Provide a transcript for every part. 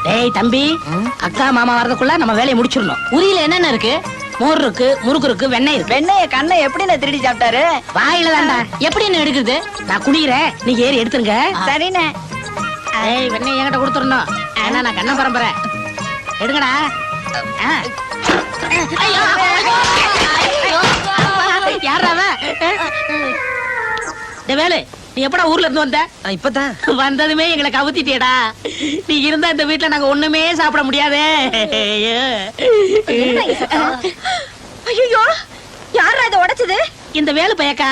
டேய் தம்பி, அக்கா மாமா வரதுக்குள்ள நம்ம வேலையை முடிச்சிடணும். உரியில என்னென்ன இருக்கு? மோர் இருக்கு, முறுக்கு இருக்கு, வெண்ணெய் இருக்கு. வெண்ணெய கண்ணை எப்படி நான் திருடி சாப்பிட்டாரு? வாயில தான்டா. எப்படி என்ன எடுக்குது? நான் குடிக்கிறேன், நீங்க ஏறி எடுத்துருங்க. சரிண்ணே. ஏய், வெண்ணெய் என்கிட்ட கொடுத்துடணும். ஏன்னா நான் கண்ண பரம்பரை. எடுங்கடா. யாரா வேலு? நீ எப்படா ஊர்ல இருந்து வந்த? இப்பதான் வந்ததுமே எங்களை கவுத்திட்டியடா. நீ இருந்தா இந்த வீட்டுல நாங்க ஒண்ணுமே சாப்பிட முடியாதே. ஐயோ, யாரா இதை உடைச்சது? இந்த வேலு பையக்கா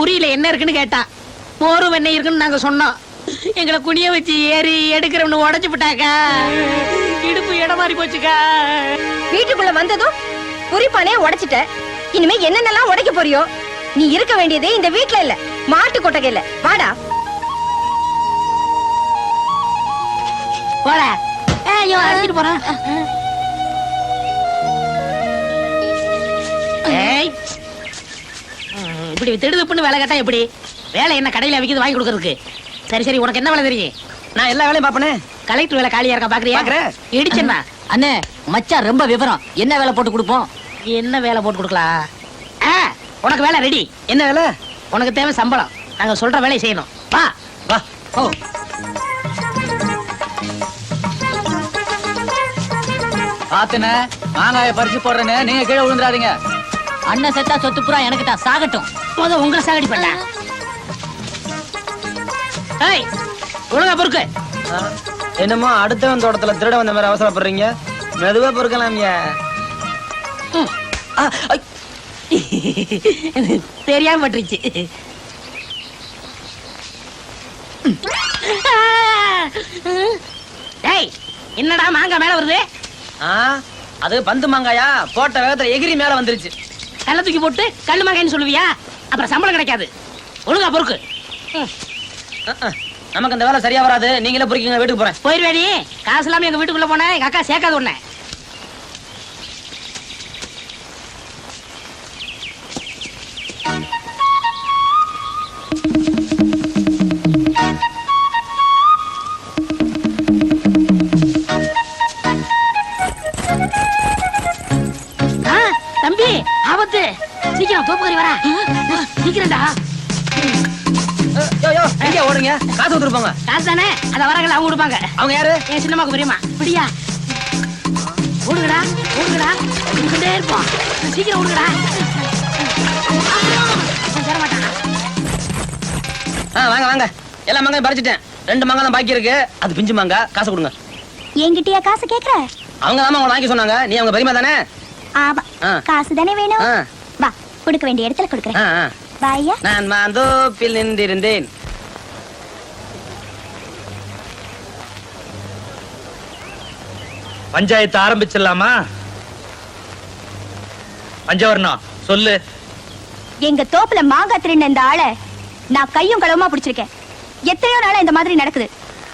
உரியில என்ன இருக்குன்னு கேட்டா. மோரும் வெண்ணெய் இருக்குன்னு நாங்க சொன்னோம். எங்களை குனிய வச்சு ஏறி எடுக்கிறவனு உடைச்சு விட்டாக்கா. இடுப்பு இடம் மாறி போச்சுக்கா. வீட்டுக்குள்ள வந்ததும் குறிப்பானே உடைச்சிட்ட. இனிமே என்னென்னலாம் உடைக்க போறியோ? நீ இருக்க வேண்டியது இந்த வீட்டுல இல்ல, மாட்டு கொட்டகையில. வாடா. போடா. ஐயோ, அடிச்சிட்டு போறேன். இப்படி திடுதுப்புன்னு வேலை கேட்டா எப்படி? வேலை என்ன கடையில விக்கிறது வாங்கி கொடுக்கறதுக்கு? சரி சரி, உனக்கு என்ன வேலை தெரியும்? நான் எல்லா வேலையும் பாப்பனே. கலெக்டர் வேலை காலியா இருக்கா பாக்குறியா? இடிச்சா அண்ணே, மச்சான் ரொம்ப விவரம். என்ன வேலை போட்டு கொடுப்போம்? என்ன வேலை போட்டு கொடுக்கலாம்? உனக்கு வேலை ரெடி. என்ன வேலை? உனக்கு தேவை சம்பளம். நாங்க சொல்ற வேலையை செய்யணும். வா வா. ஓ, பாத்துன மாங்காய பறிச்சு போடுறேன்னு நீங்க கீழே விழுந்துடாதீங்க. அண்ணன் செத்தா சொத்து புறா எனக்கு தான், சாகட்டும். போத உங்களை சாகடி பண்ண. ஏய், ஒழுங்கா பொறுக்கு. என்னமோ அடுத்தவன் தோட்டத்துல திருட வந்த மாதிரி அவசரப்படுறீங்க. மெதுவா பொறுக்கலாம். தெரியாம பட்டுருச்சு. டேய், என்னடா மாங்காய் மேல வருது? அது பந்து மாங்காயா? போட்ட வேகத்துல எகிரி மேல வந்துருச்சு. கல்ல தூக்கி போட்டு கல்லு மாங்காய்னு சொல்லுவியா? அப்புறம் சம்பளம் கிடைக்காது. ஒழுங்கா பொறுக்கு. நமக்கு இந்த வேலை சரியா வராது. நீங்களே பொறுக்கிங்க, வீட்டுக்கு போறேன். போயிருவேடி. காசு இல்லாம எங்க வீட்டுக்குள்ள போன எங்க அக்கா சேர்க்காது உன்ன. தம்பி, ஆபத்து. சீக்கிரம் தோப்புக்கறி வரா. சீக்கிரம்டா. ஓடுங்க, காசு கொடுத்துருப்பாங்க. காசு தானே, அத வரங்கள அவங்க கொடுப்பாங்க. அவங்க யாரு? என் சின்னமாக்கு பெரியமா. அப்படியா? ஓடுங்கடா, ஓடுங்கடா. ஓடிக்கிட்டே இருப்போம். சீக்கிரம் ஓடுங்கடா. தர மாட்டானா? வாங்க வாங்க. எல்லா மாங்காயும் பறிச்சிட்டேன். 2 மாங்காய் தான் பாக்கி இருக்கு. அது பிஞ்சு மாங்காய். காசு கொடுங்க. என்கிட்டயா காசு கேக்குற? அவங்க தான் உங்களை வாங்கி சொன்னாங்க. நீ அவங்க பெரியமா தானே? ஆமா. காசு தானே வேணும். வா, கொடுக்க வேண்டிய இடத்துல கொடுக்கறேன். வாயா. நான் மாந்தோப்பில் நின்றிருந்தேன். பஞ்சாயத்து ஆரம்பிச்சிடலாமா? பஞ்சவர்ணம் சொல்லு. எங்க தோப்புல மாங்காய் திருடின இந்த ஆளை நான் கையும் களவுமா பிடிச்சிருக்கேன். எத்தனையோ நாளா இந்த மாதிரி நடக்குது.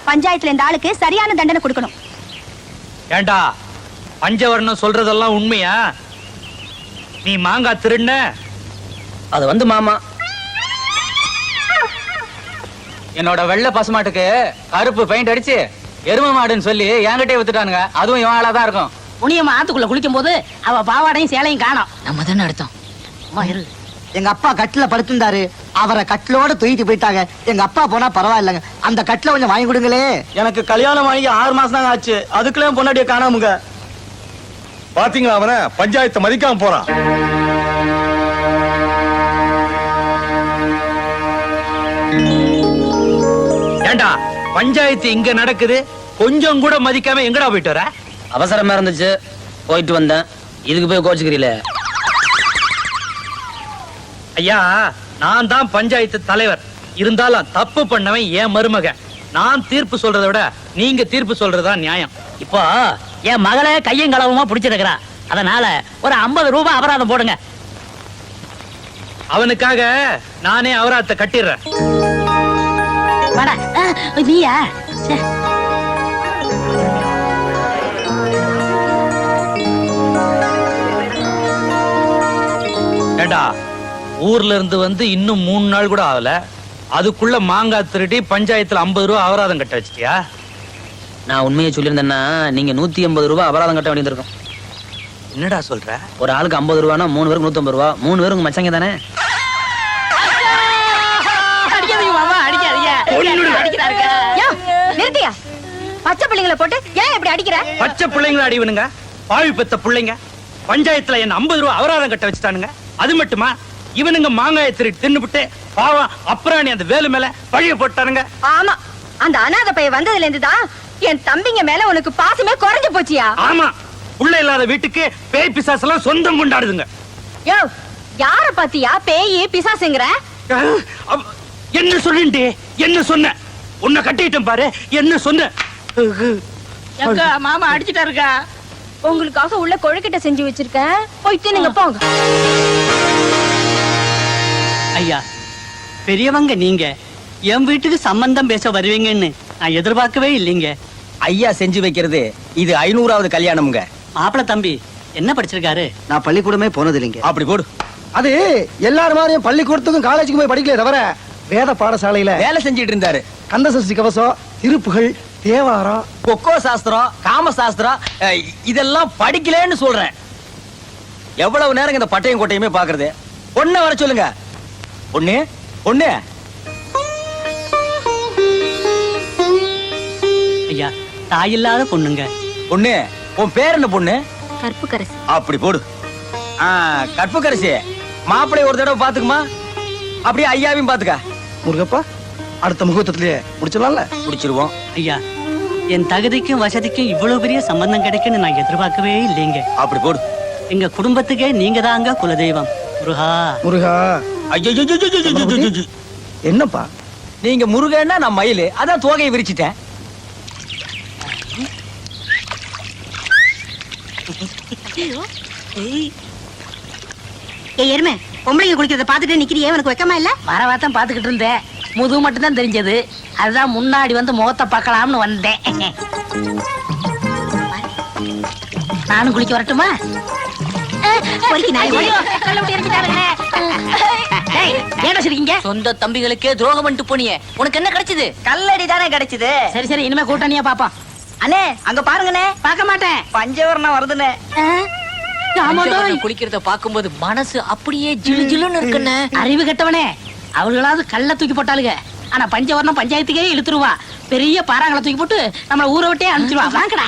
பஞ்சாயத்துல இந்த ஆளுக்கு சரியான தண்டனை கொடுக்கணும். ஏண்டா, பஞ்சவர்ணம் சொல்றதெல்லாம் உண்மையா? நீ மாங்காய் திருடின? அது வந்து மாமா என்னோட வெள்ளை பசுமாட்டுக்கு கருப்பு பெயிண்ட் அடிச்சு எருமை மாடுன்னு சொல்லி என்கிட்டே வித்துட்டானுங்க. அதுவும் இவன் ஆளா தான் இருக்கும். முனியம்மா ஆத்துக்குள்ள குளிக்கும் போது அவ பாவாடையும் சேலையும் காணோம். நம்ம தானே அடுத்தோம். எங்க அப்பா கட்டில படுத்திருந்தாரு. அவரை கட்டிலோட தூக்கிட்டு போயிட்டாங்க. எங்க அப்பா போனா பரவாயில்லைங்க. அந்த கட்டில கொஞ்சம் வாங்கி கொடுங்களே. எனக்கு கல்யாணம் வாங்கி 6 மாசம் தான் ஆச்சு. அதுக்குள்ள பொன்னாடிய காணாமுங்க. பாத்தீங்களா, அவன பஞ்சாயத்தை மதிக்காம போறான். ஏண்டா, பஞ்சாயத்து இங்க நடக்குது, கொஞ்சம் கூட மதிக்காம எங்கடா போயிட்டு வர? அவசரமா இருந்துச்சு, போயிட்டு வந்தேன். இதுக்கு போய் கோச்சுக்கிறீல? ஐயா, நான் தான் பஞ்சாயத்து தலைவர். இருந்தாலும் தப்பு பண்ணவன் என் மருமக. நான் தீர்ப்பு சொல்றதை விட நீங்க தீர்ப்பு சொல்றதா நியாயம். இப்போ என் மகளை கையும் களவுமா பிடிச்சிருக்கிறா. அதனால ஒரு 50 ரூபாய் அபராதம் போடுங்க. அவனுக்காக நானே அபராதத்தை கட்டிடுறேன். வாடா. நீயா ச்சே. ஏண்டா ஊர்ல இருந்து வந்து இன்னும் 3 நாள் கூட ஆகல, அதுக்குள்ள மாங்காய் திருடி பஞ்சாயத்துல 50 ரூபா அபராதம் கட்ட வச்சிட்டியா? நான் உண்மையை சொல்லியிருந்தேன்னா நீங்க 150 ரூபாய் அபராதம் கட்ட வேண்டியிருக்கும். என்னடா சொல்ற? ஒரு ஆளுக்கு 50 ரூபானா 3 பேருக்கு 150 ரூபா. 3 பேருக்கு மச்சங்க தானே. அடிக்காதீங்க மாமா, அடிக்காதீங்க. அடிக்கிறாருங்க. யா, நிறுத்தியா? பச்சை பிள்ளைங்களை போட்டு ஏன் இப்படி அடிக்கிற? பச்சை பிள்ளைங்கள அடிவனுங்க, பாவி பெத்த பிள்ளைங்க. பஞ்சாயத்துல என்ன 50 ரூபா அபராதம் கட்ட வச்சுட்டானுங்க. அது மட்டுமா, இவனுங்க மாங்காயை திருடி தின்னுபிட்டு பாவம் அப்புறாணி அந்த வேலு மேல பழிய போட்டானுங்க. ஆமா, அந்த அனாதை பையன் வந்ததுல இருந்து தான் என் தம்பிங்க மேல உனக்கு பாசமே குறைஞ்சு போச்சியா? ஆமா, புள்ள இல்லாத வீட்டுக்கு பேய் பிசாசு எல்லாம் சொந்தம் கொண்டாடுதுங்க. யோ, யார பாத்தியா பேயி பிசாசுங்கற? என்ன சொல்லுண்டே, என்ன சொன்ன? உன்னை கட்டிட்டேன் பாரு, என்ன சொன்ன? எங்க மாமா அடிச்சிட்டாருக்கா? உங்களுக்காக உள்ள கொழுக்கிட்ட செஞ்சு வச்சிருக்கேன், போய் தின்னுங்க போங்க. ஐயா, பெரியவங்க நீங்க என் வீட்டுக்கு சம்பந்தம் பேச வருவீங்கன்னு நான் எதிர்பார்க்கவே இல்லைங்க. ஐயா செஞ்சு வைக்கிறது இது 500வது கல்யாணம்ங்க. மாப்பிள தம்பி என்ன படிச்சிருக்காரு? நான் பள்ளிக்கூடமே போனது இல்லைங்க. அப்படி போடு. அது எல்லாரும் மாதிரியும் பள்ளிக்கூடத்துக்கும் காலேஜுக்கும் போய் படிக்கல தவிர வேத பாடசாலையில வேலை செஞ்சிட்டு இருந்தாரு. கந்தசஷ்டி கவசம், திருப்புகள், தேவாரம், கொக்கோ சாஸ்திரம், காம சாஸ்திரம் இதெல்லாம் படிக்கலன்னு சொல்றேன். எவ்வளவு நேரம் இந்த பட்டையும் கோட்டையுமே பாக்குறது? பொண்ண வர சொல்லுங்க. பொண்ணு பொண்ணு. ஐயா, தாயில்லாத பொண்ணுங்க. பொண்ணு, உன் பேர் என்ன பொண்ணு? கற்புக்கரசி. அப்படி போடு. கற்புக்கரசி, மாப்பிள்ளை ஒரு தடவை பாத்துக்குமா, அப்படியே ஐயாவையும் பாத்துக்க. முருகப்பா, அடுத்த முகூர்த்தத்திலேயே முடிச்சிடலாம்ல? முடிச்சிருவோம். ஐயா, என் தகுதிக்கும் வசதிக்கும் இவ்வளவு பெரிய சம்பந்தம் கிடைக்குன்னு நான் எதிர்பார்க்கவே இல்லைங்க. அப்படி போடு. எங்க குடும்பத்துக்கே நீங்க தாங்க குலதெய்வம். முருகா. முருகா. ஐயோ, என்னப்பா நீங்க முருகன்னா நான் மயிலு, அதான் தோகையை விரிச்சிட்டேன். எருமை, பொம்பளைங்க குளிக்கிறத பாத்துட்டு நிக்கிறியே, உனக்கு வெக்கமா இல்ல? வரவாத்தான் பாத்துக்கிட்டு இருந்தேன், முதுகு மட்டும் தான் தெரிஞ்சது. அதுதான் முன்னாடி வந்து முகத்தை பார்க்கலாம்னு வந்தேன். நானும் குளிக்க வரட்டுமா? ஏடா சிரிக்கீங்க? சொந்த தம்பிகளுக்கே துரோகம் பண்ணிட்டு போனியே, உனக்கு என்ன கிடைச்சது? கல்லடி தானே கிடைச்சது. சரி சரி, இனிமே கூட்டணியா பாப்போம். அண்ணே, அங்க பாருங்கண்ணே, பார்க்க மாட்டேன். பஞ்சவர்ணம் வருதுண்ணே. குளிக்கிறத பாக்கும்போது மனசு அப்படியே ஜிலு ஜிலுன்னு இருக்குன்னு. அறிவு கெட்டவனே, அவர்களாவது கல்ல தூக்கி போட்டாளுங்க. ஆனா பஞ்சவர்ணம் பஞ்சாயத்துக்கே இழுத்துருவா. பெரிய பாறாங்களை தூக்கி போட்டு நம்மள ஊரை விட்டே அனுப்பிச்சிருவா. வாங்கடா.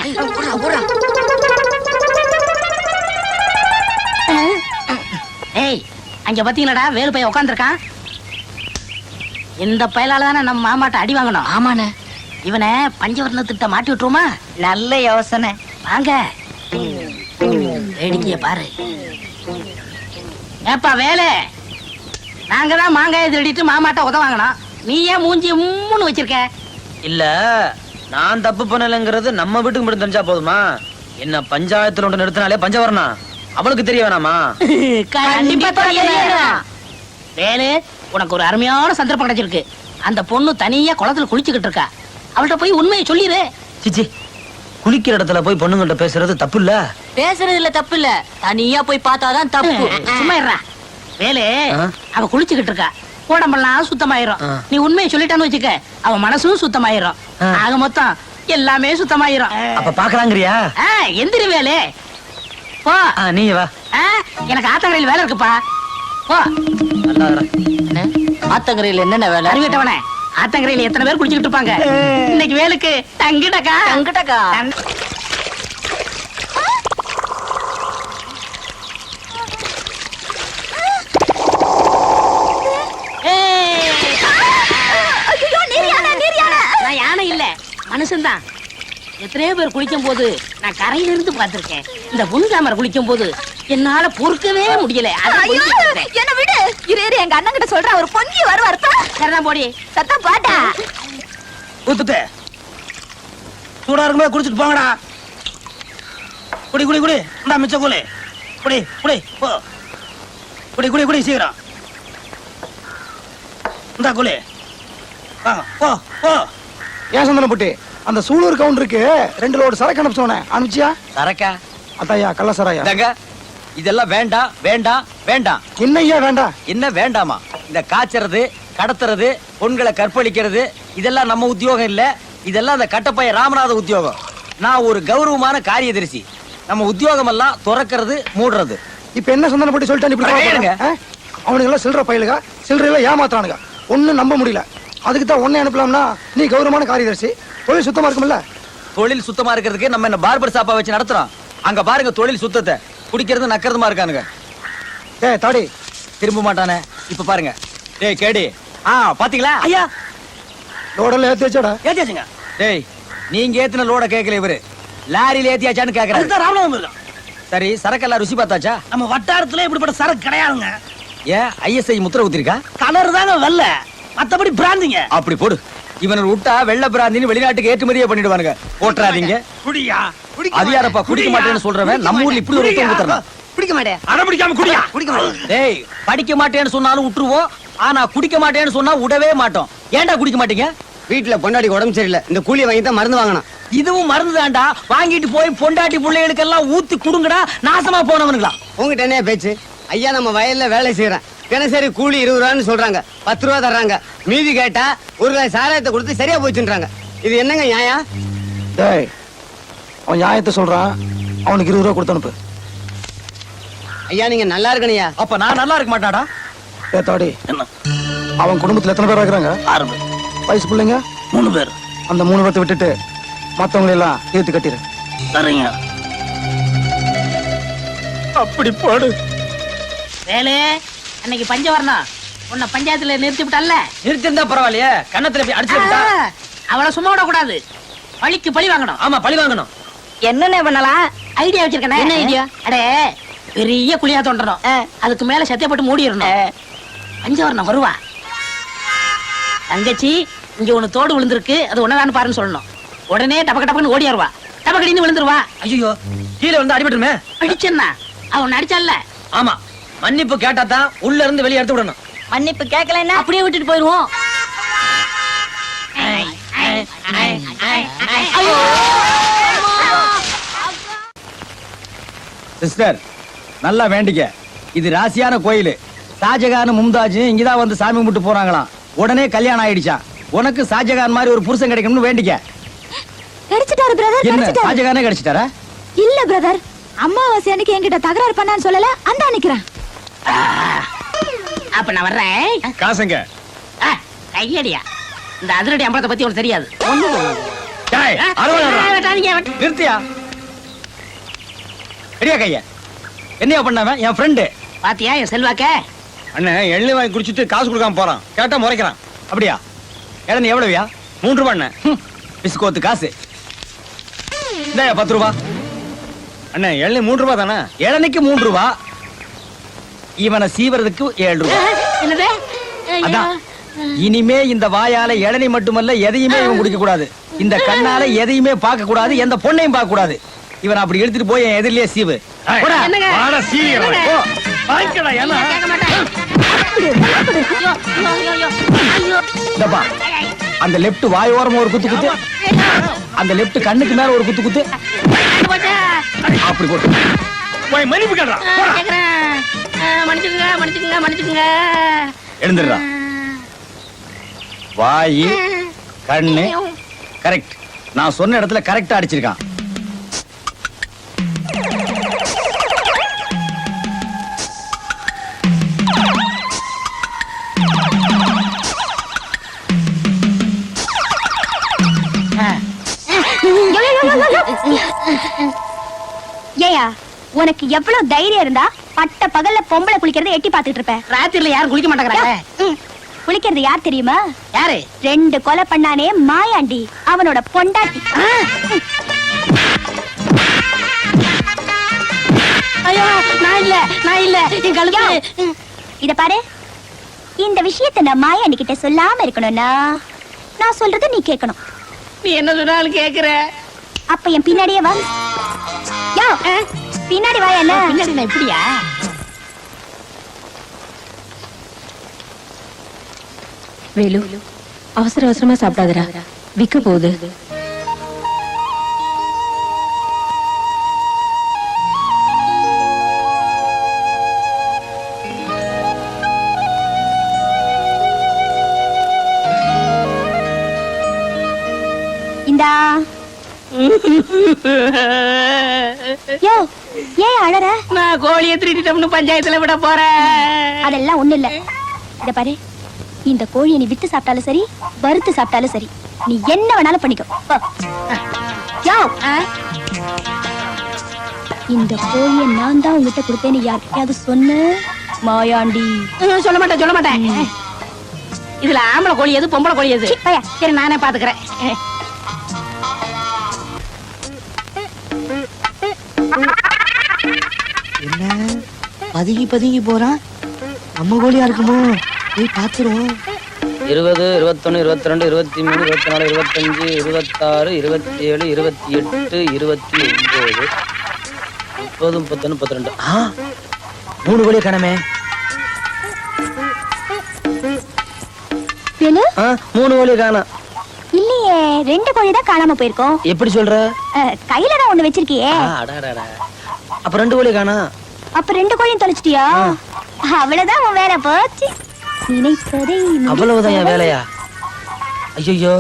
ஏய், அங்க பாத்தீங்களாடா, வேலு பையன் உட்காந்துருக்கான். இந்த பயலால தானே நம்ம மாமாட்ட அடி வாங்கணும். ஆமாண்ணே. இவனை பஞ்சவர்ண திட்ட மாட்டி விட்டுருமா? நல்ல யோசனை. வாங்க, வேடிக்கைய பாரு. ஏப்பா வேலு, நாங்க தான் மாங்காயை திருடிட்டு மாமாட்ட உத வாங்கணும். நீ ஏன் மூஞ்சி உம்முன்னு வச்சிருக்க? இல்ல, நான் தப்பு பண்ணலங்கிறது நம்ம வீட்டுக்கு மட்டும் தெரிஞ்சா போதுமா? என்ன பஞ்சாயத்துல ஒன்று நிறுத்தினாலே பஞ்சவரணா அவளுக்கு தெரிய வேணாமா? கண்டிப்பா தெரியணும். வேலு, உனக்கு ஒரு அருமையான சந்தர்ப்பம் கிடைச்சிருக்கு. அந்த பொண்ணு தனியா குளத்துல குளிச்சுக்கிட்டு இருக்கா. அவள்கிட்ட போய் உண்மையை சொல்லிடு. சிச்சி, குளிக்கிற இடத்துல போய் பொண்ணுங்கிட்ட பேசுறது தப்பு இல்ல. பேசுறதுல தப்பு இல்ல, தனியா போய் பார்த்தாதான் தப்பு. சும்மா இருடா. வேலு, அவ குளிச்சுக்கிட்டு இருக்கா. உடம்பெல்லாம் சுத்தமாயிரும். நீ உண்மையை சொல்லிட்டான்னு வச்சுக்க, அவ மனசும் சுத்தமாயிரும். ஆக மொத்தம் எல்லாமே சுத்தமாயிரும். அப்ப பாக்கலாங்கிறியா? எந்திரி வேலு, போ. நீ வா. எனக்கு ஆத்தங்கரையில் வேலை இருக்குப்பா, போ. ஆத்தங்கரையில் என்னென்ன வேலை? அறிவிட்டவனே, ஆத்தங்கரையில் எத்தனை பேர் குளிச்சுக்கிட்டு இருப்பாங்க. இன்னைக்கு வேலுக்கு தங்கிடக்கா. தங்கிட்டக்கா. நான் யானை இல்ல, மனுஷன்தான். எத்தனையோ பேர் குளிக்கும் போது நான் கரையில இருந்து பார்த்திருக்கேன். இந்த புன்காமரை குளிக்கும் போது என்னால பொறுக்கவே முடியல. என்ன விடு, இரு இரு, எங்க அண்ணன் கிட்ட சொல்ற, ஒரு பொங்கி வருவார். சரிதான், போடி. சத்தம் பாட்டா ஊத்துட்டு சூடா இருக்கும்போது குடிச்சிட்டு போங்கடா. குடி குடி குடி, இந்தா மிச்ச கூலி. குடி குடி போ, குடி குடி குடி சீக்கிரம். இந்தா கூலி. போ போ. ஏன் சந்தனப்பட்டி அந்த சூலூர் கவுண்டருக்கு 2 லோடு சரக்கு அனுப்பிச்சோனே அனுப்பிச்சியா? சரக்கா அத்தாயா கள்ள சராயா. இதாங்க இதெல்லாம் வேண்டாம் வேண்டாம் வேண்டாம். என்னய்யா வேண்டாம்? என்ன வேண்டாமா? இந்த காய்ச்சறது கடத்துறது பொண்களை கற்பழிக்கிறது இதெல்லாம் நம்ம உத்தியோகம் இல்ல. இதெல்லாம் அந்த கட்டப்பைய ராமநாத உத்தியோகம். நான் ஒரு கௌரவமான காரியதரிசி. நம்ம உத்தியோகம் எல்லாம் துறக்கிறது மூடுறது. இப்ப என்ன சந்தனப்பட்டி சொல்லிட்டான் இப்படி கேளுங்க. அவனுங்க எல்லாம் சில்லற பயிலுங்க, சில்லறையில ஏமாத்துறானுங்க. ஒண்ணும் நம்ப முடியல. அதுக்கு தான் உன்னை அனுப்பலாம்னா நீ கௌரவமான காரியதரிசி, தொழில் சுத்தமா இருக்கும்ல? தொழில் சுத்தமா இருக்கிறதுக்கு நம்ம என்ன பார்பர் ஷாப்பா வச்சு நடத்துறோம். அங்க பாருங்க தொழில் சுத்தத்தை குடிக்கிறது நக்கிறதுமா இருக்கானுங்க. ஏய் தாடி திரும்ப மாட்டானே. இப்ப பாருங்க. டேய் கேடி. பாத்தீங்களா? ஐயா லோடெல்லாம் ஏத்தி வச்சாடா? ஏத்தியாச்சுங்க. டேய் நீங்க ஏத்தின லோட கேட்கல இவரு. லாரியில ஏத்தியாச்சான்னு கேக்குறாரு. அதுதான் ராமநாதம் இருக்கான். சரி சரக்கெல்லாம் ருசி பார்த்தாச்சா? நம்ம வட்டாரத்துல இப்படிப்பட்ட சரக்கு கிடையாதுங்க. ஏன் ஐஎஸ்ஐ முத்திர ஊத்திருக்கா? கலர் தாங்க வெள்ள, மத்தபடி பிராந்திங்க. அப்படி போடு. இவனை விட்டா வெள்ள பிராந்தின்னு வெளிநாட்டுக்கு ஏற்றுமதியே பண்ணிடுவானுங்க. போட்டுறாதீங்க. குடியா? அது யாரப்பா குடிக்க மாட்டேன்னு சொல்றவன்? நம்ம ஊர்ல இப்படி ஒரு ஒருத்தன் ஊத்துறான். குடிக்க மாட்டேன். அட பிடிக்காம குடியா? குடிக்க மாட்டேன். டேய் படிக்க மாட்டேன்னு சொன்னாலும் விட்டுருவோம். ஆனா குடிக்க மாட்டேன்னு சொன்னா விடவே மாட்டோம். ஏன்டா குடிக்க மாட்டீங்க? வீட்டுல பொண்டாடி உடம்பு சரியில்லை, இந்த கூலியை வாங்கி தான் மருந்து வாங்கணும். இதுவும் மருந்து தான்டா. வாங்கிட்டு போய் பொண்டாட்டி பிள்ளைகளுக்கு எல்லாம் ஊத்தி குடுங்கடா. நாசமா போனவனுங்களா? உங்ககிட்ட என்ன பேச்சு? ஐயா நம்ம வயல்ல வேலை செய்யறேன், தினசரி கூலி 20 ரூபான்னு சொல்றாங்க, 10 ரூபா தர்றாங்க. மீதி கேட்டா 1 கிலோ சாராயத்தை கொடுத்து சரியா போச்சுன்றாங்க. இது என்னங்க நியாயம்? டேய் அவன் நியாயத்தை சொல்றான், அவனுக்கு 20 ரூபா கொடுத்து அனுப்பு. ஐயா நீங்க நல்லா இருக்கணையா? அப்ப நான் நல்லா இருக்க மாட்டாடா? ஏ தாடி என்ன அவன் குடும்பத்துல எத்தனை பேர் இருக்கிறாங்க? 6 பேர். வயசு பிள்ளைங்க 3 பேர். அந்த 3 பேர்த்த விட்டுட்டு மத்தவங்களை எல்லாம் ஏத்து கட்டிரு. சரிங்க. அப்படி போடு. வேலு அன்னைக்கு பஞ்சவரணம் உன்னை பஞ்சாயத்துல நிறுத்தி விட்டால. நிறுத்திருந்தா பரவாயில்லையே. கண்ணத்துல போய் அடிச்சு விட்டா. அவளை சும்மா விட கூடாது. பழிக்கு பழி வாங்கணும். ஆமா பழி வாங்கணும். என்னென்ன பண்ணலாம்? ஐடியா வச்சிருக்கேன். என்ன ஐடியா? அடே பெரிய குழியா தோண்டணும். அதுக்கு மேல சத்தியப்பட்டு மூடிடணும். பஞ்சவரணம் வருவா. தங்கச்சி இங்க ஒண்ணு தோடு விழுந்திருக்கு, அது உன்னதான்னு பாருன்னு சொல்லணும். உடனே டபக்க டபக்குன்னு ஓடியாருவா. டபக்கடின்னு விழுந்துருவா. ஐயோ கீழே வந்து அடிபட்டுருமே. அடிச்சா அவன் அடிச்சால. ஆமா மன்னிப்பு கேட்டா தான் உள்ள இருந்து வெளியே எடுத்து விடணும். மன்னிப்பு கேட்கலன்னா அப்படியே விட்டுட்டு போயிருவோம். சிஸ்டர் நல்லா வேண்டிக்க. இது ராசியான கோயில். ஷாஜகான் மும்தாஜ் இங்கதான் வந்து சாமி கும்பிட்டு போறாங்களாம். உடனே கல்யாணம் ஆயிடுச்சான். உனக்கு ஷாஜகான் மாதிரி ஒரு புருஷன் கிடைக்கணும்னு வேண்டிக்க. கிடைச்சிட்டாரு பிரதர், என்ன கிடைச்சிட்டாரு. ஷாஜகானே கிடைச்சிட்டாரா? இல்ல பிரதர், அம்மாவாசை அன்னைக்கு என்கிட்ட தகராறு பண்ணான்னு சொல்லல, அந்த நிக்கிறேன். அப்ப நான் வர்றேன். காசுங்க. கையடியா இந்த அதிரடி அம்பலத்தை பத்தி உனக்கு தெரியாது. டேய், அறுவாடா. நிறுத்தியா? ரெடியா கைய? என்னையா பண்ணவன்? என் ஃப்ரெண்டு. பாத்தியா என் செல்வாக்க? அண்ணன் எண்ணெய் வாங்கி குடிச்சிட்டு காசு கொடுக்காம போறான். கேட்டா முறைக்கிறான். அப்படியா? இடம் எவ்வளவுயா? 3 ரூபாய் அண்ணன். பிஸ்கோத்து காசு. இந்தாயா 10 ரூபா. அண்ணன் எண்ணெய் 3 ரூபாய் தானே? இளநிக்கு 3 ரூபா. இவனை சீவறதுக்கு 7 ரூபா. என்னது? அதான் இனிமே இந்த வாயால இளநீ மட்டுமல்ல எதையுமே இவன் குடிக்க கூடாது. இந்த கண்ணால எதையுமே பார்க்க கூடாது, எந்த பொண்ணையும் பார்க்க கூடாது. இவன் அப்படி எடுத்துட்டு போய் என் எதிரிலேயே சீவு. போடா. என்னங்க? வாடா சீக்கிரம். போ. வாங்கிக்கடா ஏன்னா. கேட்க மாட்டேன். ஐயோ, ஐயோ, ஐயோ, ஐயோ. இந்தப்பா, அந்த லெஃப்ட் வாயோரமா ஒரு குத்து குத்து, அந்த லெஃப்ட் கண்ணுக்கு மேல ஒரு குத்து குத்து. போச்சா? அப்படி போட்டு போய் மன்னிப்பு கேட்றா. கேக்குறேன். மன்னிச்சுக்குங்க, மன்னிச்சுக்குங்க, மன்னிச்சுக்குங்க. எழுந்துடுறா. வாயி கண்ணு கரெக்ட். நான் சொன்ன இடத்துல கரெக்டா அடிச்சிருக்கான். ஏயா உனக்கு எவ்வளவு தைரியம் இருந்தா பட்ட பகல்ல பொம்பளை குளிக்கிறத எட்டி பாத்துட்டு இருப்ப? ராத்திரில யாரும் குளிக்க மாட்டேங்கிறாங்க. குளிக்கிறது யார் தெரியுமா? யாரு? 2 கொலை பண்ணானே மாயாண்டி, அவனோட பொண்டாட்டி. ஐயோ நான் இல்ல, நான் இல்ல. என் கழுத்து. இத பாரு, இந்த விஷயத்தை நான் மாயாண்டி கிட்ட சொல்லாம இருக்கணும்னா நான் சொல்றத நீ கேட்கணும். நீ என்ன சொன்னாலும் கேக்குற. அப்ப என் பின்னாடியே வா. யோ, பின்னாடி வா. என்ன பின்னாடி நான் இப்படியா? வேலு, அவசர அவசரமா சாப்பிடாதடா. விக்க போகுது. இந்தா யோ ஏன் அழற? நான் கோழியை திருடிட்டோம்னு பஞ்சாயத்துல விட போறேன். அதெல்லாம் ஒண்ணு இல்ல. இத பாரு, இந்த கோழியை நீ வித்து சாப்பிட்டாலும் சரி, வறுத்து சாப்பிட்டாலும் சரி, நீ என்ன வேணாலும் பண்ணிக்கோ. போ. யோ, இந்த கோழியை நான் தான் உங்ககிட்ட கொடுத்தேன்னு யாருக்கையாவது சொன்ன மாயாண்டி. சொல்ல மாட்டேன் சொல்ல மாட்டேன். இதுல ஆம்பளை கோழி எது பொம்பளை கோழி எது? சீ, பையா. சரி நானே பாத்துக்கிறேன். என்ன பதுங்கி பதுங்கி போறான்? நம்ம கோழியா இருக்குமோ? போய் பாத்துருவோம். 20, 21, 22, 23, 24, 25, 26, 27, 28, 29, 30, 31, 32. 3 கோழியை காணமே. வேணு? 3 கோழியை காணோம். இல்லையே, 2 கோழி தான் காணாம போயிருக்கோம். எப்படி சொல்ற? கையில தான் ஒண்ணு வச்சிருக்கியே. அப்ப 2 கோழி காணோம். அப்ப 2 கோழியும் தொலைச்சிட்டியா? அவ்வளவுதான் உன் வேலை போச்சு. நினைப்பதை அவ்வளவுதான் என் வேலையா? ஐயோ,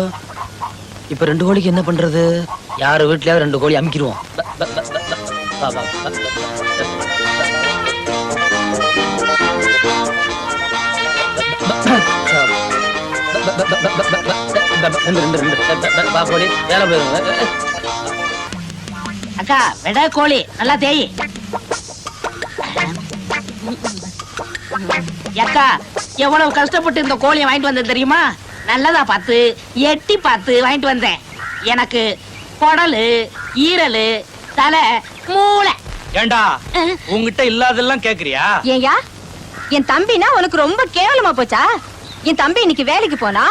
இப்ப 2 கோழிக்கு என்ன பண்றது? யாரு வீட்லயாவது 2 கோழி அமுக்கிடுவோம். அக்கா வெட கோழி நல்லா தேய். அக்கா எவ்வளவு கஷ்டப்பட்டு இந்த கோழியை வாங்கிட்டு வந்தேன் தெரியுமா? நல்லதா பார்த்து எட்டி பார்த்து வாங்கிட்டு வந்தேன். எனக்கு குடலு, ஈரலு, தலை, மூளை. ஏண்டா உங்ககிட்ட இல்லாதெல்லாம் கேக்குறியா? ஏயா, என் தம்பினா உனக்கு ரொம்ப கேவலமா போச்சா? என் தம்பி இன்னைக்கு வேலைக்கு போனா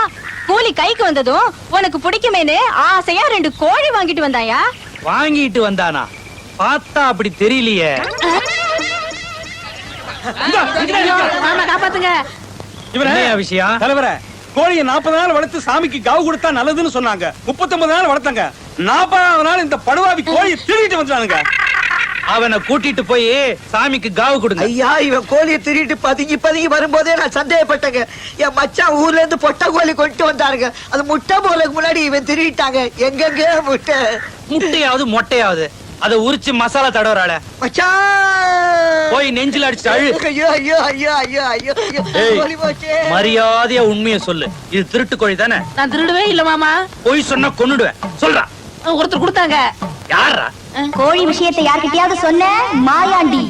கூலி கைக்கு வந்ததும் உனக்கு பிடிக்குமேனு ஆசையா 2 கோழி வாங்கிட்டு வந்தாயா? வாங்கிட்டு வந்தானா? பார்த்தா அப்படி தெரியலையே. மாமா காப்பாத்துங்க. என்னையா விஷயம்? தலைவரே, கோழியை 40 நாள் வளர்த்து சாமிக்கு காவு கொடுத்தா நல்லதுன்னு சொன்னாங்க. 39 நாள் வளர்த்தாங்க. 40வது நாள் இந்த படுவாவி கோழியை திருடிட்டு வந்துட்டானுங்க. அவனை கூட்டிட்டு போய் சாமிக்கு காவு கொடுங்க. ஐயா, இவன் கோழியை திருட்டு பதுங்கி பதுங்கி வரும்போதே நான் சந்தேகப்பட்டேங்க. என் மச்சான் ஊர்ல இருந்து பொட்டை கோழி கொண்டு வந்தாருங்க. அது முட்டை போலக்கு முன்னாடி இவன் திருட்டாங்க. எங்கெங்க முட்டை? முட்டையாவது மொட்டையாவது அதை உரிச்சு மசாலா தடவறாள. மச்சான் போய் நெஞ்சில அடிச்சு அழு. ஐயோ ஐயோ ஐயோ ஐயோ ஐயோ ஐயோ, ஏய், கோழி போச்சே. மரியாதையா உண்மையை சொல்லு. இது திருட்டு கோழி தானே? நான் திருடவே இல்ல மாமா. போய் சொன்னா கொன்னுடுவேன். சொல்றா. ஒருத்தர் கொடுத்தாங்க. யாரா? கோழி விஷயத்தை யார்கிட்டயாவது சொன்ன மாயாண்டி.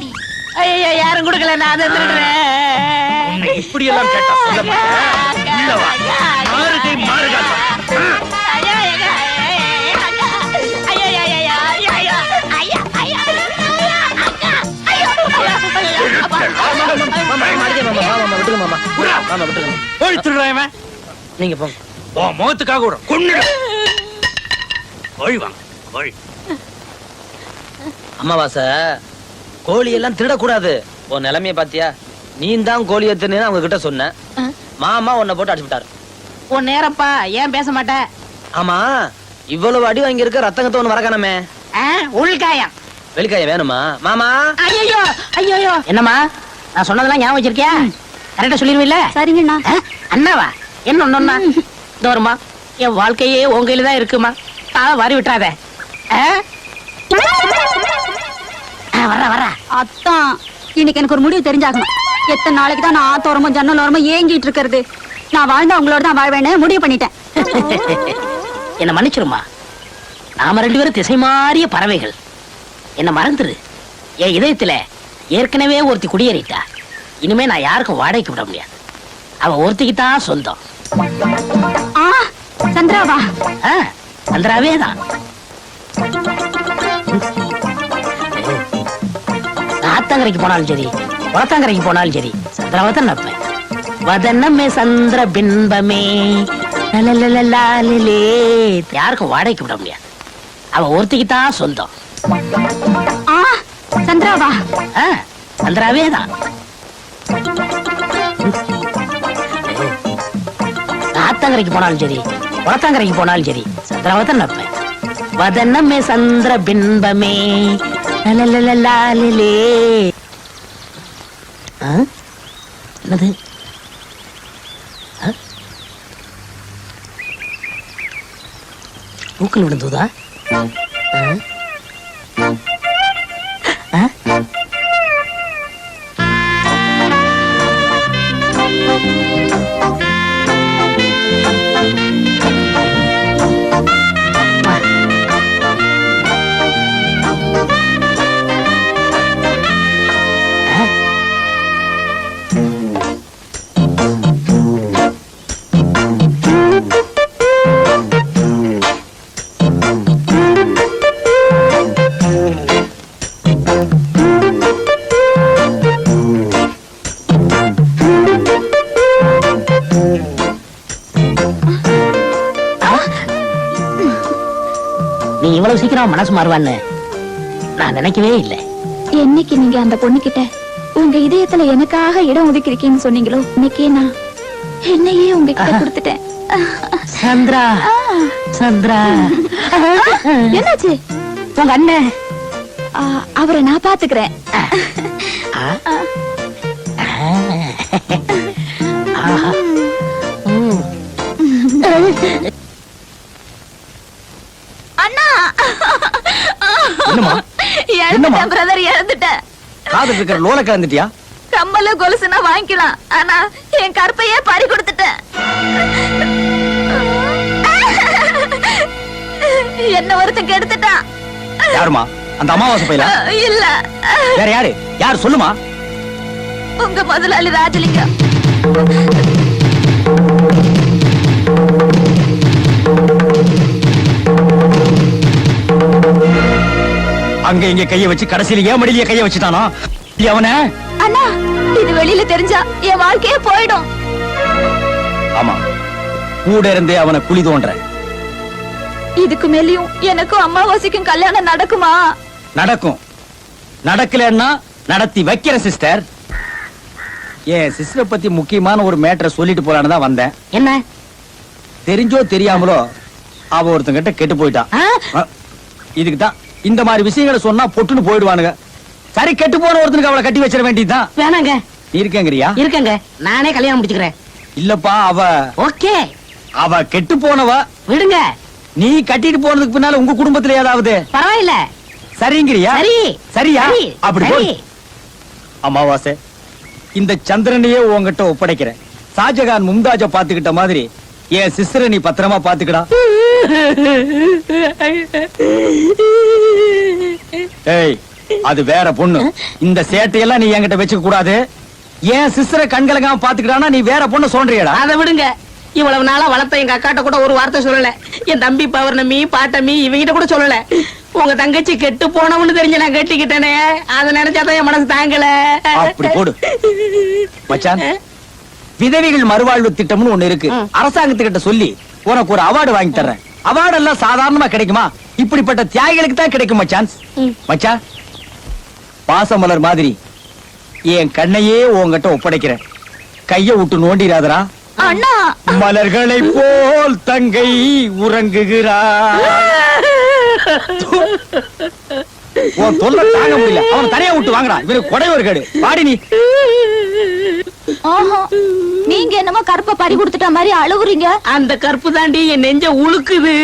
ஐயா யாரும் கொடுக்கல, நான் அதை திருடுறேன். உன்னை இப்படி எல்லாம் கேட்டா சொல்ல மாட்டேன். உள்ள வா. மாறுகை மாறுகாட்டா. போய் திருடுறான். நீங்க போங்க. ஓ முகத்துக்காக கூட கொன்னுடு. கோழி வாங்க கோழி. அம்மாவாசை, கோழி எல்லாம் திருடக்கூடாது. உன் நிலைமைய பாத்தியா? நீ தான் கோழியை திருன்னு அவங்க கிட்ட சொன்ன. மாமா உன்னை போட்டு அடிச்சு விட்டாரு. உன் நேரப்பா, ஏன் பேச மாட்டேன்? ஆமா, இவ்வளவு அடி வாங்கி இருக்க ரத்தங்கத்தை ஒண்ணு வரக்கானமே. உள்காயம். வெளிக்காயம் வேணுமா மாமா? ஐயோ ஐயோ. என்னம்மா, நான் சொன்னதெல்லாம் ஞாபகம் வச்சிருக்கியா? கரெக்டா சொல்லிருவில்ல? சரிங்கண்ணா. அண்ணாவா? என்ன ஒண்ணுன்னா தோறுமா, என் வாழ்க்கையே உன் கையில தான் இருக்குமா. வாரி விட்டுறாத. வர அத்தான், இன்னைக்கு எனக்கு ஒரு முடிவு தெரிஞ்சாகணும். எத்தனை நாளைக்கு தான் நான் ஆத்தோரமும் ஜன்னலோரமும் ஏங்கிட்டு இருக்கிறது? நான் வாழ்ந்தா உங்களோட தான் வாழ்வேன்னு முடிவு பண்ணிட்டேன். என்ன மன்னிச்சிருமா. நாம 2 பேரும் திசை மாறிய பறவைகள். என்ன மறந்துரு. என் இதயத்துல ஏற்கனவே ஒருத்தி குடியேறிட்டா. இனிமே நான் யாருக்கும் வாடகைக்கு விட முடியாது. அவன் ஒருத்திக்கு தான் சொந்தம். சந்திராவா? சந்திராவே தான். ஆத்தங்கரைக்கு போனாலும் சரி, குளத்தாங்கரைக்கு போனாலும் சரி, சந்திராவை தான் நப்பேன். வதனமே சந்திர பின்பமே லலலலலாலலே. யாருக்கும் வாடகைக்கு விட முடியாது. அவன் ஒருத்திக்கு தான் சொந்தம். சந்திராவா? சந்திராவே தான். ஆத்தங்கரைக்கு போனாலும் சரி, குளத்தாங்கரைக்கு போனாலும் சரி சந்திராவை தான் நினைப்பேன். வதனமே சந்திர பிம்பமே லலலலலாலிலே. ஆ? என்னது? ஆ? தூக்கல் விழுந்ததா? ஆ? ஆ? நீ இவ்வளவு சீக்கிரம் மனசு மாறுவான்னு நான் நினைக்கவே இல்லை. என்னைக்கு நீங்க அந்த பொண்ணுகிட்ட உங்க இதயத்துல எனக்காக இடம் ஒதுக்கி இருக்கீங்கன்னு சொன்னீங்களோ, இன்னைக்கே நான் என்னையே உங்ககிட்ட கொடுத்துட்டேன். சந்திரா சந்திரா என்னாச்சு? உங்க அண்ணன் அவரை நான் பாத்துக்கிறேன். அண்ணா, என்னம்மா? இழந்துட்டேன் பிரதர், இழந்துட்டேன். காது இருக்கிற லோல கலந்துட்டியா? கம்மல கொலுசுனா வாங்கிக்கலாம், ஆனா என் கற்பையே பறி கொடுத்துட்டேன். என்ன ஒருத்தன் கெடுத்துட்டான். யாருமா? அந்த அமாவாசை பையல? இல்ல, வேற யாரு? யார் சொல்லுமா? உங்க முதலாளி ராஜலிங்கம். அங்க இங்க கைய வச்சு கடைசியில ஏன் மடியில கைய வச்சுட்டானோ அவன? அண்ணா, இது வெளியில தெரிஞ்சா என் வாழ்க்கையே போயிடும். ஆமா, கூட இருந்தே அவனை குழி தோன்ற. இதுக்கு மேலயும் எனக்கும் அம்மாவாசைக்கும் கல்யாணம் நடக்குமா? நடக்கும். நடக்கலன்னா நடத்தி வைக்கிற சிஸ்டர். என் சிஸ்டரை பத்தி முக்கியமான ஒரு மேட்டரை சொல்லிட்டு போலான்னு தான் வந்தேன். என்ன? தெரிஞ்சோ தெரியாமலோ அவ ஒருத்தங்கிட்ட கெட்டு போயிட்டான். இதுக்கு தான் இந்த மாதிரி விஷயங்களை சொன்னா பொட்டுன்னு போயிடுவானுங்க. சரி, கெட்டு போன ஒருத்தனுக்கு அவளை கட்டி வச்சிட வேண்டியதுதான். வேணாங்க. நீ இருக்கேங்கறியா? இருக்கங்க, நானே கல்யாணம் முடிச்சுக்கிறேன். இல்லப்பா, ஓகே, அவ கெட்டு போனவ. விடுங்க. நீ கட்டிட்டு போனதுக்கு பின்னால உங்க குடும்பத்துல ஏதாவது பரவாயில்ல. சரிங்கறியா? சரி. சரியா? சரி. அப்படி சரி. போய் அமாவாசை, இந்த சந்திரனையே உன்கிட்ட ஒப்படைக்கிறேன். ஷாஜகான் மும்தாஜ பாத்துக்கிட்ட மாதிரி என் சிஸ்டரை நீ பத்திரமா பாத்துக்கடா. ஏய், அது வேற பொண்ணு. இந்த சேட்டையெல்லாம் நீ என்கிட்ட வச்சுக்க கூடாது. என் சிஸ்டரை கண்கலங்காம பாத்துக்கிட்டானா நீ வேற பொண்ணு சொல்றியடா. அதை விடுங்க. இவ்வளவு நாளா வளர்த்த எங்க அக்காட்ட கூட ஒரு வார்த்தை சொல்லல. என் தம்பி பௌர்ணமி, பாட்டமி இவங்கிட்ட கூட சொல்லல. உங்க தங்கச்சி கெட்டு போனவன்னு தெரிஞ்சு நான் கட்டிக்கிட்டேனே, அதை நினைச்சாதான் என் மனசு தாங்கல. அப்படி போடு மச்சான். விதவைகள் மறுவாழ்வு திட்டம்னு ஒண்ணு இருக்கு. அரசாங்கத்துக்கிட்ட சொல்லி உனக்கு ஒரு அவார்டு வாங்கி தர்றேன். அவார்டு எல்லாம் சாதாரணமா கிடைக்குமா? இப்படிப்பட்ட தியாகிகளுக்கு தான் கிடைக்கும் மச்சான். மச்சான், பாசமலர் மாதிரி என் கண்ணையே உன்கிட்ட ஒப்படைக்கிறேன். கைய விட்டு நோண்டிராதரா. அண்ணா, மலர்களை போல் தங்கை உறங்குகிறார். உன் தொல்லை தாங்க முடியல. அவன் தனியா விட்டு வாங்கடா. இவனுக்கு கொடை ஒரு கேடு. பாடி நீ. நீங்க என்னமோ கருப்பை பறி கொடுத்துட்ட மாதிரி அழுகுறீங்க. அந்த கற்பு தாண்டி என் நெஞ்ச உழுக்குது.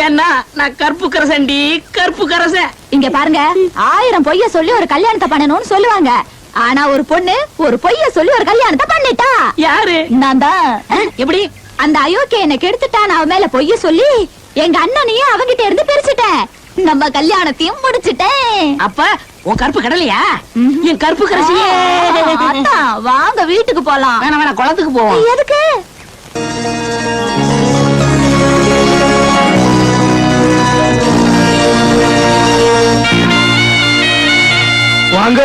ஏன்னா நான் கற்பு கரசண்டி, கற்பு கரசன். இங்க பாருங்க, 1000 பொய்ய சொல்லி ஒரு கல்யாணத்தை பண்ணணும்னு சொல்லுவாங்க. ஆனா ஒரு பொண்ணு ஒரு பொய்ய சொல்லி ஒரு கல்யாணத்தை பண்ணிட்டா. யாரு? நான் தான். எப்படி? அந்த அயோக்கிய என்ன கெடுத்துட்டான். அவன் மேல பொய்ய சொல்லி எங்க அண்ணனையும் அவங்கிட்ட இருந்து பிரிச்சுட்டேன். நம்ம கல்யாணத்தையும் முடிச்சுட்டேன். அப்ப உன் கற்பு கடலையா? என் கற்பு கரசியே. அதான், வாங்க வீட்டுக்கு போலாம். வேணா வேணா, குளத்துக்கு போவோம். எதுக்கு? வாங்க.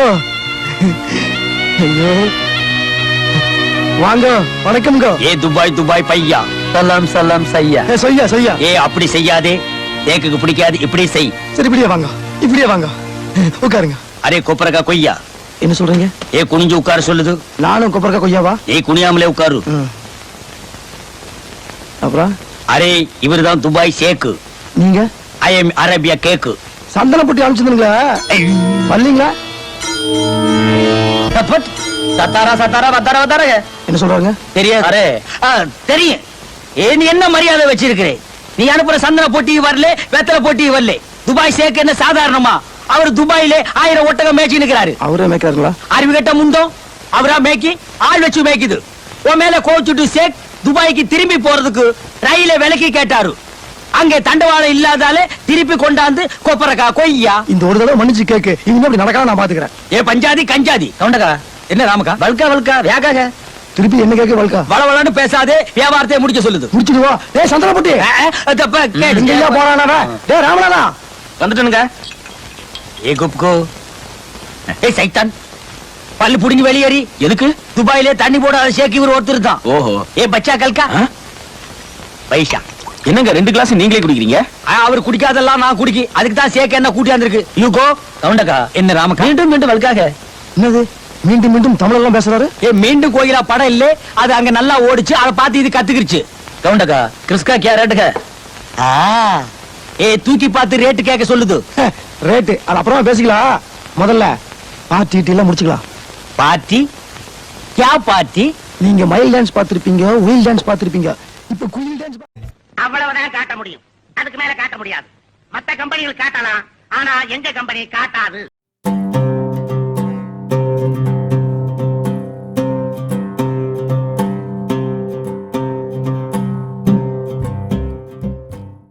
ஐயோ, வாங்க. வணக்கம்ங்க. ஏ துபாய் துபாய் பையா, சலாம் சலாம் சையா. சொய்யா சொய்யா. ஏ அப்படி செய்யாதே, தேக்குக்கு பிடிக்காது. இப்படி செய். சரி, இப்படியே வாங்க, இப்படியே வாங்க. உட்காருங்க. அரே கொப்பரக்கா கொய்யா. என்ன சொல்றீங்க? ஏ குனிஞ்சு உட்கார சொல்லுது. நானும் கொப்பரக்கா கொய்யாவா? ஏ குனியாமலே உட்காரு. அப்புறம் அரே இவர்தான் துபாய் ஷேக்கு. நீங்க ஐ எம் அரேபியா கேக்கு. சந்தன பொட்டி அனுப்பிச்சிருந்தீங்களா வரலீங்களா? தப்பட் சத்தாரா சத்தாரா வத்தாரா வத்தாரா என்ன சொல்றாங்க? தெரியாது. அரே தெரியும். நீ என்ன மரியாதை வச்சிருக்கிறே? நீ அனுப்புற சந்தன போட்டி வரல, வெத்தலை போட்டி வரல. துபாய் ஷேக் என்ன சாதாரணமா? அவர் துபாயிலே 1000 ஒட்டகம் மேய்ச்சி நிக்கிறாரு. அவரே மேய்க்கிறாருங்களா? அறிவு கட்ட முண்டோ அவரா மேய்க்கி ஆள் வச்சு மேய்க்குது. உன் மேல கோச்சுட்டு ஷேக் துபாய்க்கு திரும்பி போறதுக்கு ரயில விலைக்கு கேட்டாரு. அங்கே தண்டவாளம் இல்லாதால திருப்பி கொண்டாந்து கொப்பரக்கா கொய்யா. இந்த ஒரு தடவை மன்னிச்சு கேக்கு, இனிமே அப்படி நடக்காம நான் பாத்துக்கிறேன். ஏ பஞ்சாதி கஞ்சாதி கவுண்டக்கா என்ன ராமக்கா வல்கா வல்கா வேகாக திருப்பி என்ன கேட்க வழக்கா? வளவளன்னு பேசாதே, வியாபாரத்தை முடிக்க சொல்லுது. முடிச்சிடுவா. டேய் சந்தன பொட்டி தப்ப கேட்டு எங்கயா போறானடா? டேய் ராமநாதா வந்துட்டனுங்க. ஏ குப்கோ ஏ சைத்தான் பல்லு புடிங்கி வெளியேறி எதுக்கு? துபாயிலே தண்ணி போடாத ஷேக் இவர் ஒருத்தர் தான். ஓஹோ. ஏ பச்சா கல்கா பைசா என்னங்க 2 கிளாஸ் நீங்களே குடிக்கிறீங்க? அவர் குடிக்காதெல்லாம் நான் குடிக்கி. அதுக்கு தான் ஷேக் என்ன கூட்டி வந்திருக்கு. யூகோ கவுண்டக்கா என்ன ராமக்கா மீண்டும் மீண்டும் வல்காக என்னது மீண்டும் மீண்டும் தமிழ் எல்லாம் பேசுறாரு? ஏ மீண்டும் கோயிலா படம் இல்ல, அது அங்க நல்லா ஓடிச்சு, அதை பார்த்து இது கத்துக்கிருச்சு. கவுண்டக்கா கிறிஸ்கா கே ரேட்டுக ஏ தூக்கி பார்த்து ரேட்டு கேட்க சொல்லுது. ரேட்டு அது அப்புறமா பேசிக்கலாம். முதல்ல பார்ட்டி எல்லாம் முடிச்சுக்கலாம். Party K party? நீங்க மயில் டான்ஸ் பார்த்திருப்பீங்க, உயில் டான்ஸ் பார்த்திருப்பீங்க. இப்ப குயில் டான்ஸ் அவ்வளவுதான் காட்ட முடியும். அதுக்கு மேல காட்ட முடியாது. மத்த கம்பெனிகள் காட்டலாம், ஆனா எங்க கம்பெனி காட்டாது.